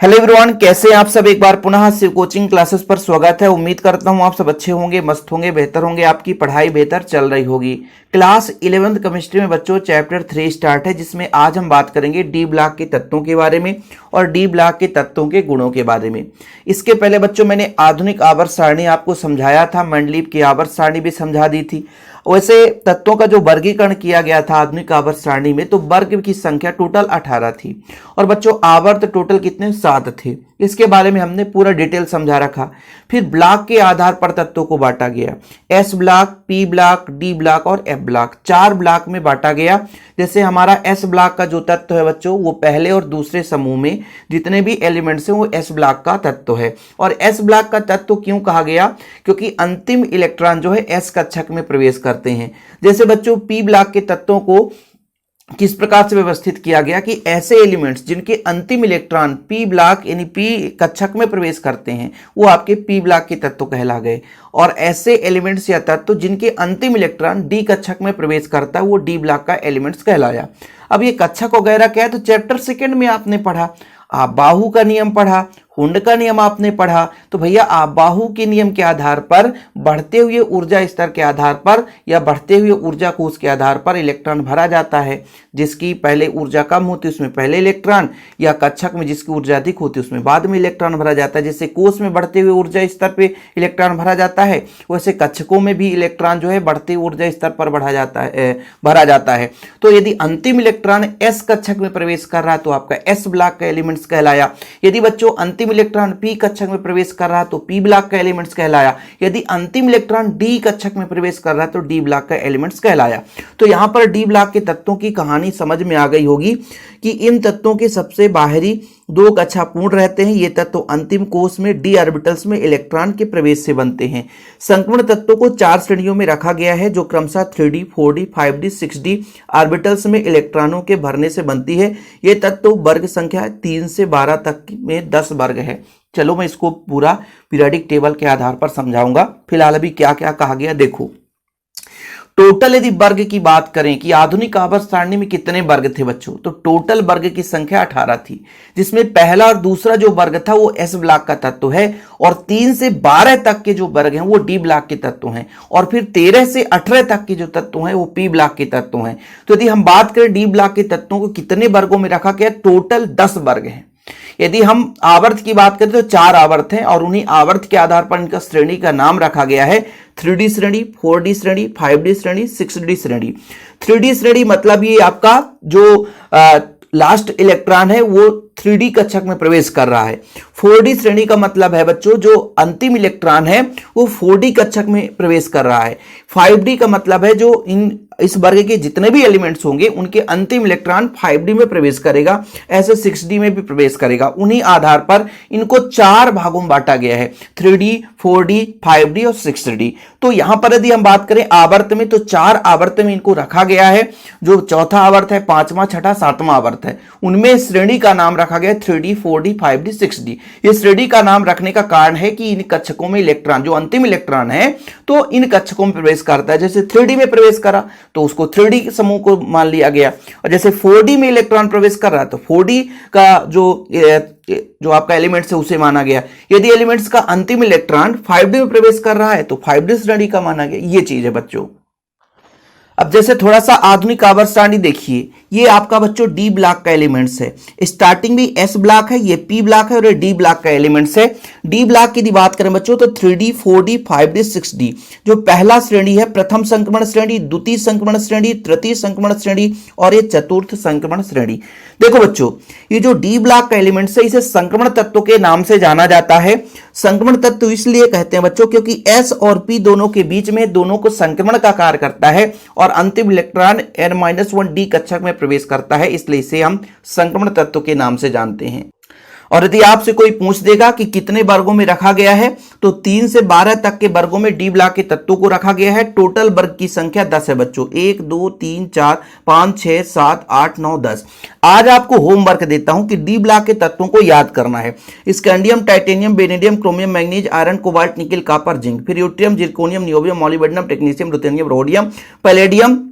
Hello everyone, कैसे हैं आप सब। एक बार पुनः शिव कोचिंग क्लासेस पर स्वागत है। उम्मीद करता हूं आप सब अच्छे होंगे, मस्त होंगे, बेहतर होंगे, आपकी पढ़ाई बेहतर चल रही होगी। क्लास 11th केमिस्ट्री में बच्चों चैप्टर 3 स्टार्ट है, जिसमें आज हम बात करेंगे डी ब्लॉक के तत्वों के बारे में और डी ब्लॉक के तत्वों के गुणों के बारे में। इसके पहले बच्चों मैंने आधुनिक आवर्त सारणी आपको समझाया था, मेंडलीव की आवर्त सारणी भी समझा दी थी। वैसे तत्वों का जो वर्गीकरण किया गया था आधुनिक आवर्त सारणी में, तो वर्ग की संख्या टोटल 18 थी और बच्चों आवर्त टोटल कितने 7 थे। इसके बारे में हमने पूरा डिटेल समझा रखा। फिर ब्लॉक के आधार पर तत्वों को बांटा गया, S block, P block, D block और एफ ब्लॉक, 4 ब्लॉक में बांटा गया। जैसे हमारा एस ब्लॉक का जो तत्व है बच्चों, वो पहले और दूसरे समूह में जितने भी एलिमेंट्स हैं वो एस ब्लॉक का तत्व है। और एस ब्लॉक का तत्व क्यों कहा गया? क्योंकि अंतिम इलेक्ट्रॉन जो है एस कक्षक में प्रवेश करते हैं। जैसे बच्चों पी ब्लॉक के तत्वों को किस प्रकार से व्यवस्थित किया गया कि ऐसे एलिमेंट्स जिनके अंतिम इलेक्ट्रॉन पी ब्लॉक यानी पी कक्षक में प्रवेश करते हैं वो आपके पी ब्लॉक के तत्व कहला गए, और ऐसे एलिमेंट्स या तत्व जिनके अंतिम इलेक्ट्रॉन डी कक्षक में प्रवेश करता है वो डी ब्लॉक का एलिमेंट्स कहलाया। अब ये कक्षक वगैरह क्या है तो चैप्टर 2 में आपने पढ़ा, आप बाहु का नियम पढ़ा, हुंड का नियम आपने पढ़ा। तो भैया आप बाहु के नियम के आधार पर बढ़ते हुए ऊर्जा स्तर के आधार पर या बढ़ते हुए ऊर्जा कोष के आधार पर इलेक्ट्रॉन भरा जाता है। जिसकी पहले ऊर्जा कम होती है उसमें पहले इलेक्ट्रॉन, या कक्षक में जिसकी ऊर्जा अधिक होती है उसमें बाद में इलेक्ट्रॉन भरा जाता है। जैसे कोष में बढ़ते हुए ऊर्जा स्तर पे इलेक्ट्रॉन भरा जाता है, वैसे कक्षकों में भी इलेक्ट्रॉन जो है बढ़ते ऊर्जा स्तर पर भरा जाता है। तो यदि अंतिम इलेक्ट्रॉन एस कक्षक में प्रवेश कर रहा है तो आपका एस ब्लॉक का एलिमेंट्स कहलाया। यदि बच्चों अंतिम इलेक्ट्रॉन पी कक्षक में प्रवेश कर रहा है तो पी ब्लॉक का एलिमेंट्स कहलाया। यदि अंतिम इलेक्ट्रॉन डी कक्षक में प्रवेश कर रहा है तो डी ब्लॉक का एलिमेंट्स कहलाया। तो यहां पर डी ब्लॉक के तत्वों की कहानी समझ में आ गई होगी कि इन तत्वों के सबसे बाहरी 2 कक्षा पूर्ण रहते हैं। ये तत्व अंतिम कोष में डी ऑर्बिटल्स में इलेक्ट्रॉन के प्रवेश से बनते हैं। संक्रमण तत्वों को 4 श्रेणियों में रखा गया है, जो क्रमशः 3D, 4D, 5D, 6D orbitals में इलेक्ट्रॉनों के भरने से बनती है। ये तत्व वर्ग संख्या 3 से 12 तक में 10 वर्ग है। चलो मैं इसको पूरा पीरियोडिक टेबल के आधार पर समझाऊंगा। फिलहाल अभी क्या क्या कहा गया देखो। टोटल यदि वर्ग की बात करें कि आधुनिक आवर्त सारणी में कितने वर्ग थे बच्चों, तो टोटल वर्ग की संख्या 18 थी, जिसमें पहला और दूसरा जो वर्ग था वो एस ब्लॉक का तत्व है, और 3 से 12 तक के जो वर्ग हैं वो डी ब्लॉक के तत्व हैं, और फिर 13 से 18 तक के जो तत्व हैं वो पी ब्लॉक के तत्व हैं। तो यदि हम बात करें डी ब्लॉक के तत्वों को कितने वर्गों में रखा गया, टोटल 10 वर्ग हैं। यदि हम आवर्त की बात करें तो 4 आवर्त हैं, और उन्हीं आवर्त के आधार पर इनका श्रेणी का नाम रखा गया है 3D श्रेणी, 4D श्रेणी, 5D श्रेणी, 6D श्रेणी। 3D श्रेणी मतलब ये आपका जो लास्ट इलेक्ट्रॉन है वो 3D कक्षक में प्रवेश कर रहा है। 4D श्रेणी का मतलब है बच्चों जो अंतिम इलेक्ट्रॉन है वो 4D कक्षक में प्रवेश कर रहा है। 5D का मतलब है जो इस वर्ग के जितने भी एलिमेंट्स होंगे उनके अंतिम इलेक्ट्रॉन 5D में प्रवेश करेगा, ऐसे 6D में भी प्रवेश करेगा। उन्हीं आधार पर इनको 4 भागों में बांटा गया है, 3D, 4D, 5D और 6D। तो यहां पर यदि हम बात करें आवर्त में तो 4 आवर्त में इनको रखा गया है। जो चौथा आवर्त है, 5वां, 6ठा, 7वां आवर्त है, उनमें श्रेणी का नाम रखा गया 3D, 4D, 5D, 6D। ये श्रेणी का नाम रखने का कारण है कि इन कक्षकों में इलेक्ट्रॉन जो अंतिम इलेक्ट्रॉन है तो इन कक्षकों में प्रवेश करता है। जैसे 3D में प्रवेश करा तो उसको 3D के समूह को मान लिया गया, और जैसे 4D में इलेक्ट्रॉन प्रवेश कर रहा है तो 4D का जो आपका एलिमेंट्स है उसे माना गया। यदि एलिमेंट्स का अंतिम इलेक्ट्रॉन 5D में प्रवेश कर रहा है तो 5D श्रेणी का माना गया। ये चीज है बच्चों। अब जैसे थोड़ा सा आधुनिक आवर्त सारणी देखिए, ये आपका बच्चों डी ब्लॉक का एलिमेंट्स है। स्टार्टिंग भी एस ब्लॉक है, ये पी ब्लॉक है और ये डी ब्लॉक का एलिमेंट्स है। डी ब्लॉक की बात करें बच्चों तो 3D, 4D, 5D, 6D जो पहला श्रेणी है, प्रथम संक्रमण श्रेणी, द्वितीय संक्रमण श्रेणी, तृतीय संक्रमण श्रेणी और ये चतुर्थ संक्रमण श्रेणी। देखो बच्चों ये जो डी ब्लॉक का एलिमेंट्स है इसे संक्रमण तत्व के नाम से जाना जाता है। संक्रमण तत्व इसलिए कहते हैं बच्चों क्योंकि एस और पी दोनों के बीच में दोनों को संक्रमण का कार्य करता है और अंतिम इलेक्ट्रॉन n-1 डी कक्षक में प्रवेश करता है, इसलिए इसे हम संक्रमण तत्व के नाम से जानते हैं। और यदि आपसे कोई पूछ देगा कि कितने वर्गों में रखा गया है तो 3 से 12 तक के वर्गों में डी ब्लॉक के तत्वों को रखा गया है। टोटल वर्ग की संख्या 10 है बच्चों, 1 2 3 4 5 6 7 8 9 10। आज आपको होमवर्क देता हूं कि डी ब्लॉक के तत्वों को याद करना है। Scandium, titanium, vanadium, chromium, manganese, iron, cobalt, nickel, copper, zinc, फिर yttrium, zirconium, niobium, molybdenum, technetium, ruthenium, rhodium, palladium,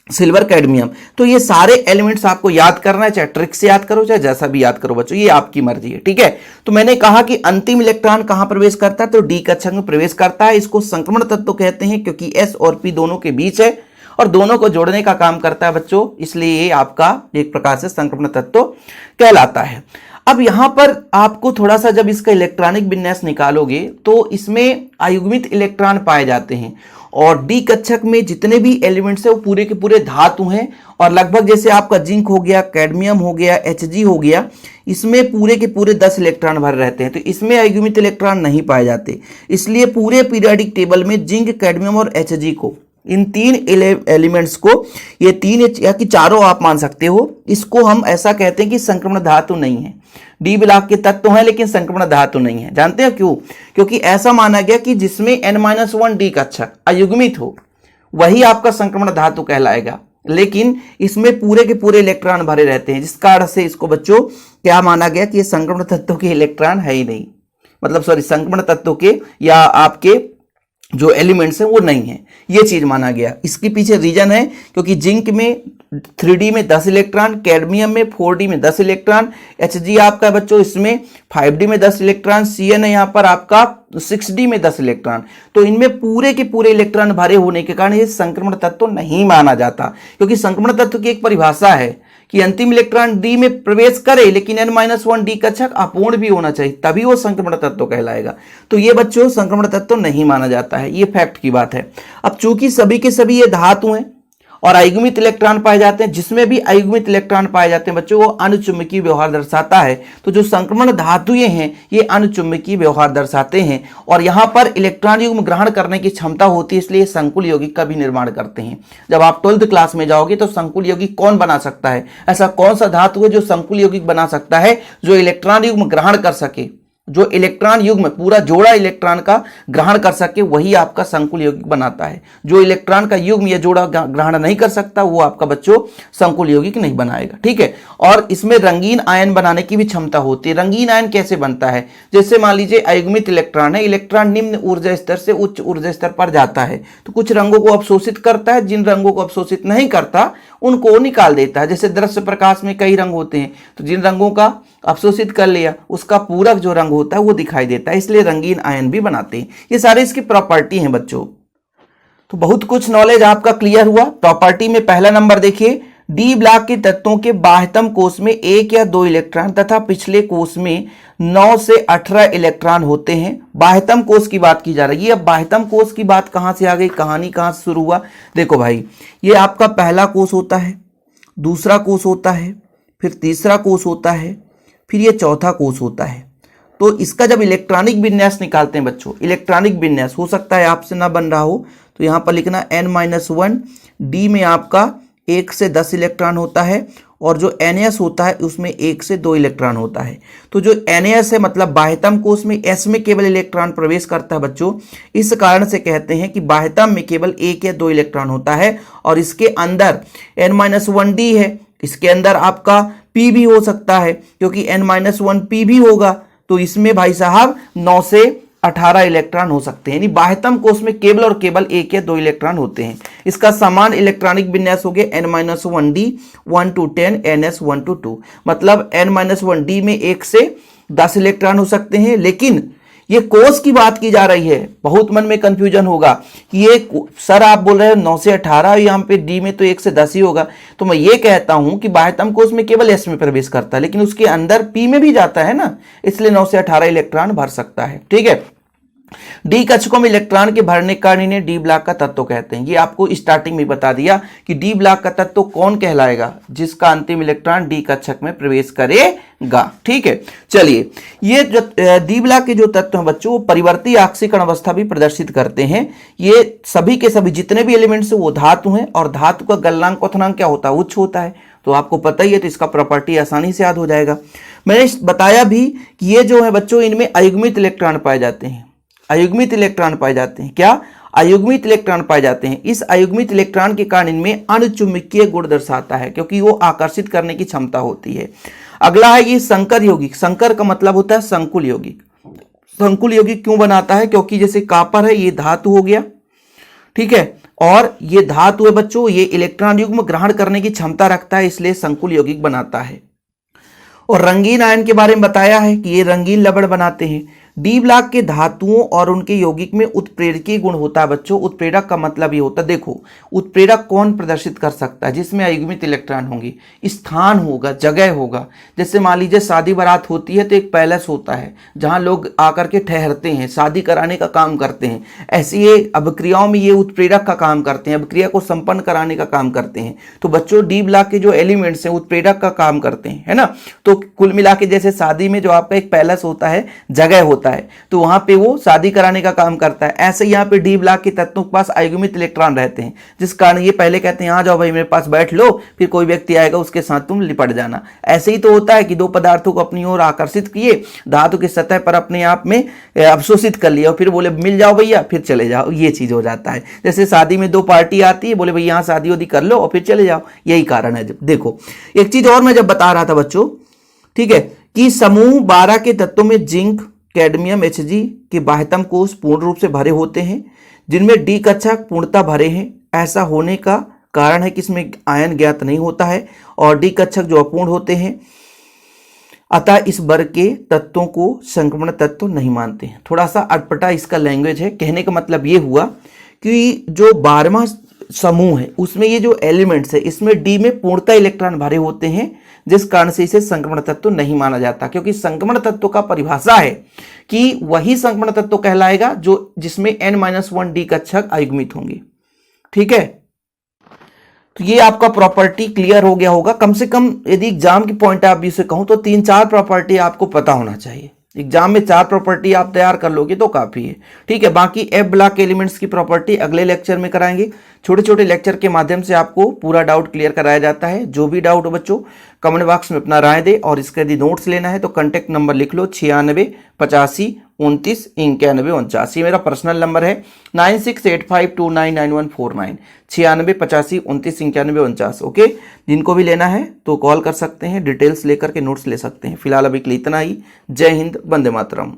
silver, cadmium. तो ये सारे एलिमेंट्स आपको याद करना है, चाहे ट्रिक से याद करो चाहे जैसा भी याद करो बच्चों, ये आपकी मर्जी है, ठीक है। तो मैंने कहा कि अंतिम इलेक्ट्रॉन कहां प्रवेश करता है, तो डी कक्षक में प्रवेश करता है। इसको संक्रमण तत्व कहते हैं क्योंकि एस और पी दोनों के बीच है और दोनों को जोड़ने का काम करता है बच्चों, इसलिए ये आपका एक प्रकार से संक्रमण तत्व कहलाता है। अब यहां पर आपको थोड़ा सा जब इसका इलेक्ट्रॉनिक विन्यास निकालोगे तो इसमें अयुग्मित इलेक्ट्रॉन पाए जाते हैं और डी कक्षक में जितने भी एलिमेंट्स है वो पूरे के पूरे धातु हैं और लगभग जैसे आपका जिंक हो गया, कैडमियम हो गया, Hg हो गया, इसमें पूरे के पूरे 10 इलेक्ट्रॉन भर रहते हैं। तो इसमें अयुग्मित इलेक्ट्रॉन नहीं पाए जाते, इसलिए पूरे पीरियोडिक टेबल में जिंक, कैडमियम और Hg को, इन तीन एलिमेंट्स को, ये तीन या कि चारों आप मान सकते हो, इसको हम ऐसा कहते हैं कि संक्रमण धातु नहीं है। डी ब्लॉक के तत्व हैं लेकिन संक्रमण धातु नहीं है। जानते हैं क्यों? क्योंकि ऐसा माना गया कि जिसमें n-1 डी कक्षक अयुग्मित हो वही आपका संक्रमण धातु कहलाएगा, लेकिन इसमें पूरे के पूरे इलेक्ट्रॉन भरे रहते हैं, जिस कारण से इसको बच्चों क्या माना गया कि ये संक्रमण तत्व के इलेक्ट्रॉन है ही नहीं, मतलब सॉरी संक्रमण तत्व के या आपके जो एलिमेंट्स हैं वो नहीं है, ये चीज माना गया। इसके पीछे रीजन है क्योंकि जिंक में 3D में 10 इलेक्ट्रॉन, कैडमियम में 4D में 10 इलेक्ट्रॉन, Hg आपका बच्चों इसमें 5D में 10 इलेक्ट्रॉन, Cn है यहाँ पर आपका 6D में 10 इलेक्ट्रॉन। तो इनमें पूरे के पूरे इलेक्ट्रॉन भरे होने के कारण ये संक्रमण तत्व नहीं माना जाता, क्योंकि संक्रमण तत्व की एक परिभाषा है कि अंतिम इलेक्ट्रॉन डी में प्रवेश करे लेकिन n-1 डी कक्षक अपूर्ण भी होना चाहिए, तभी वो संक्रमण तत्व कहलाएगा। तो ये बच्चों संक्रमण तत्व नहीं माना जाता है, ये फैक्ट की बात है। अब चूंकि सभी के सभी ये धातु हैं और अयुग्मित इलेक्ट्रॉन पाए जाते हैं, जिसमें भी अयुग्मित इलेक्ट्रॉन पाए जाते हैं बच्चों वो अनुचुंबकीय व्यवहार दर्शाता है। तो जो संक्रमण धातुएं हैं ये अनुचुंबकीय व्यवहार दर्शाते हैं और यहाँ पर इलेक्ट्रॉन युग्म ग्रहण करने की क्षमता होती है, इसलिए संकुल यौगिक का भी निर्माण करते हैं। जब आप 12th क्लास में जाओगे तो संकुल यौगिक कौन बना सकता है, ऐसा कौन सा धातु है जो संकुल यौगिक बना सकता है, जो इलेक्ट्रॉन युग्म ग्रहण कर सके, जो इलेक्ट्रॉन युग्म पूरा जोड़ा इलेक्ट्रॉन का ग्रहण कर सके, वही आपका संकुल यौगिक बनाता है। जो इलेक्ट्रॉन का युग्म या जोड़ा ग्रहण नहीं कर सकता वो आपका बच्चों संकुल यौगिक नहीं बनाएगा, ठीक है। और इसमें रंगीन आयन बनाने की भी क्षमता होती है। रंगीन आयन कैसे बनता है, जैसे मान लीजिए अयुग्मित इलेक्ट्रॉन है, इलेक्ट्रॉन निम्न ऊर्जा स्तर से उच्च ऊर्जा स्तर पर जाता है तो कुछ रंगों को अवशोषित करता है, जिन रंगों को अवशोषित नहीं करता उनको निकाल देता है। जैसे दृश्य प्रकाश में कई रंग होते हैं, तो जिन रंगों का अवशोषित कर लिया उसका पूरक जो रंग होता है वो दिखाई देता है, इसलिए रंगीन आयन भी बनाते हैं। ये सारे इसकी प्रॉपर्टी हैं बच्चों। तो बहुत कुछ नॉलेज आपका क्लियर हुआ। प्रॉपर्टी में पहला नंबर देखिए, डी ब्लॉक के तत्वों के बाह्यतम कोष में 1 या 2 इलेक्ट्रॉन तथा पिछले कोष में 9 से 18 इलेक्ट्रॉन होते हैं। बाह्यतम कोष की बात की जा रही है। अब बाह्यतम कोष की बात कहां से आ गई, कहानी कहां से शुरू हुआ, देखो भाई, ये आपका पहला कोष होता है, दूसरा कोष होता है, फिर तीसरा कोष होता है, फिर ये चौथा कोष होता है। तो इसका जब इलेक्ट्रॉनिक विन्यास निकालते हैं बच्चों, इलेक्ट्रॉनिक विन्यास हो सकता है आपसे ना बन रहा हो, तो यहां पर लिखना n-1, डी में आपका 1 से 10 इलेक्ट्रॉन होता है और जो NS होता है उसमें 1 से 2 इलेक्ट्रॉन होता है। तो जो NS है मतलब बाह्यतम कोष में S में केवल इलेक्ट्रॉन प्रवेश करता है बच्चों, इस कारण से कहते हैं कि बाह्यतम में केवल 1 या 2 इलेक्ट्रॉन होता है। और इसके अंदर n-1d है, इसके अंदर आपका P भी हो सकता है क्योंकि n-1p भी होगा, तो इसमें भाई साहब 9 से 18 इलेक्ट्रॉन हो सकते हैं। यानी बाह्यतम कोष में केवल और केवल 1 या 2 इलेक्ट्रॉन होते हैं। इसका समान इलेक्ट्रॉनिक विन्यास हो गया n-1d 1 to 10 ns 1 to 2, मतलब n-1d में 1 से 10 इलेक्ट्रॉन हो सकते हैं। लेकिन ये कोष की बात की जा रही है, बहुत मन में कंफ्यूजन होगा कि ये सर आप बोल रहे हो 9 से 18, यहाँ पे डी में तो 1 से 10 ही होगा। तो मैं ये कहता हूं कि बाह्यतम कोष में केवल एस में प्रवेश करता है, लेकिन उसके अंदर पी में भी जाता है ना, इसलिए 9 से 18 इलेक्ट्रॉन भर सकता है, ठीक है। डी कक्षकों में इलेक्ट्रॉन के भरने के कारण इन्हें डी ब्लॉक का तत्व कहते हैं। ये आपको स्टार्टिंग में बता दिया कि डी ब्लॉक का तत्व कौन कहलाएगा, जिसका अंतिम इलेक्ट्रॉन डी कक्षक में प्रवेश करेगा, ठीक है। चलिए, ये जो डी ब्लॉक के जो तत्व हैं बच्चों, वो परिवर्ती आक्सीकरण अवस्था भी प्रदर्शित करते हैं। ये सभी के सभी जितने भी एलिमेंट्स हैं वो धातु हैं और धातु का गलनांक क्वथनांक क्या होता है, उच्च होता है। तो आपको पता ही है, तो इसका प्रॉपर्टी आसानी से याद हो जाएगा। मैंने बताया भी कि ये जो है बच्चों, इनमें अयुग्मित इलेक्ट्रॉन पाए जाते हैं। अयुग्मित इलेक्ट्रॉन पाए जाते हैं, क्या अयुग्मित इलेक्ट्रॉन पाए जाते हैं। इस अयुग्मित इलेक्ट्रॉन के कारण इनमें अनुचुंबकीय गुण दर्शाता है, क्योंकि वो आकर्षित करने की क्षमता होती है। अगला है ये संकर यौगिक। संकर का मतलब होता है संकुल यौगिक। संकुल यौगिक क्यों बनाता है, क्योंकि जैसे कॉपर है ये धातु हो गया, ठीक है, और ये धातु है बच्चों, ये इलेक्ट्रॉन युग्म ग्रहण करने की क्षमता रखता है, इसलिए संकुल यौगिक बनाता है। और रंगीन आयन के बारे में बताया है कि ये रंगीन लवण बनाते हैं। डी ब्लॉक के धातुओं और उनके यौगिक में उत्प्रेरकीय गुण होता है बच्चों। उत्प्रेरक का मतलब ये होता है, देखो उत्प्रेरक कौन प्रदर्शित कर सकता है, जिसमें अयुग्मित इलेक्ट्रॉन होंगे, स्थान होगा, जगह होगा। जैसे मान लीजिए शादी बारात होती है तो एक पैलेस होता है जहां लोग आकर के ठहरते हैं, शादी कराने का काम करते हैं। ऐसे ये अभिक्रियाओं में ये उत्प्रेरक का काम करते हैं, अभिक्रिया को संपन्न कराने का काम करते हैं। तो बच्चों डी ब्लॉक के जो एलिमेंट्स हैं उत्प्रेरक का काम करते हैं, है ना। तो कुल मिला के जैसे शादी में जो आपका एक पैलेस होता है, जगह होता है, तो वहां पे वो शादी कराने का काम करता है। ऐसे यहाँ पे डी ब्लॉक के तत्वों के पास अयुग्मित इलेक्ट्रॉन रहते हैं, जिस कारण ये पहले कहते हैं आ जाओ भाई मेरे पास बैठ लो, फिर कोई व्यक्ति आएगा उसके साथ तुम लिपट जाना। ऐसे ही तो होता है कि दो पदार्थों को अपनी ओर आकर्षित किए, धातु की सतह पर अपने आप में अवशोषित कर लिया और फिर बोले मिल जाओ भैया, फिर चले जाओ, ये चीज हो जाता है। जैसे शादी में दो पार्टी आती है, बोले भाई यहाँ शादी वादी कर लो और फिर चले जाओ, यही कारण है। देखो एक चीज और मैं जब बता रहा था बच्चों, ठीक है, कि समूह 12 के तत्वों में जिंक, कैडमियम, Hg के बाह्यतम कोष पूर्ण रूप से भरे होते हैं, जिनमें डी कक्षक पूर्णतः भरे हैं। ऐसा होने का कारण है कि इसमें आयन ज्ञात नहीं होता है और डी कक्षक जो अपूर्ण होते हैं, अतः इस वर्ग के तत्वों को संक्रमण तत्व नहीं मानते हैं। थोड़ा सा अटपटा इसका लैंग्वेज है। कहने का मतलब ये हुआ कि जो 12वां समूह है उसमें ये जो एलिमेंट्स है इसमें डी में पूर्णतः इलेक्ट्रॉन भरे होते हैं, जिस कारण से इसे संक्रमण तत्व नहीं माना जाता। क्योंकि संक्रमण तत्व का परिभाषा है कि वही संक्रमण तत्व कहलाएगा जो जिसमें n-1 डी कक्षक अयुग्मित होंगे। ठीक है, तो ये आपका प्रॉपर्टी क्लियर हो गया होगा। कम से कम यदि एग्जाम की पॉइंट ऑफ व्यू से कहूं तो 3-4 प्रॉपर्टी आपको पता होना चाहिए। एग्जाम में 4 प्रॉपर्टी आप तैयार कर लोगे तो काफी है। ठीक है, बाकी एफ ब्लॉक एलिमेंट्स की प्रॉपर्टी अगले लेक्चर में कराएंगे। छोटे छोटे लेक्चर के माध्यम से आपको पूरा डाउट क्लियर कराया जाता है। जो भी डाउट हो बच्चों कमेंट बॉक्स में अपना राय दे, और इसके यदि नोट्स लेना है तो कांटेक्ट नंबर लिख लो 96 85 29 91 49। मेरा पर्सनल नंबर है 9685299149, 96 85 29 91 49। ओके, जिनको भी लेना है तो कॉल कर सकते हैं, डिटेल्स लेकर के नोट्स ले सकते हैं। फिलहाल अभी के लिए इतना ही। जय हिंद, वंदे मातरम।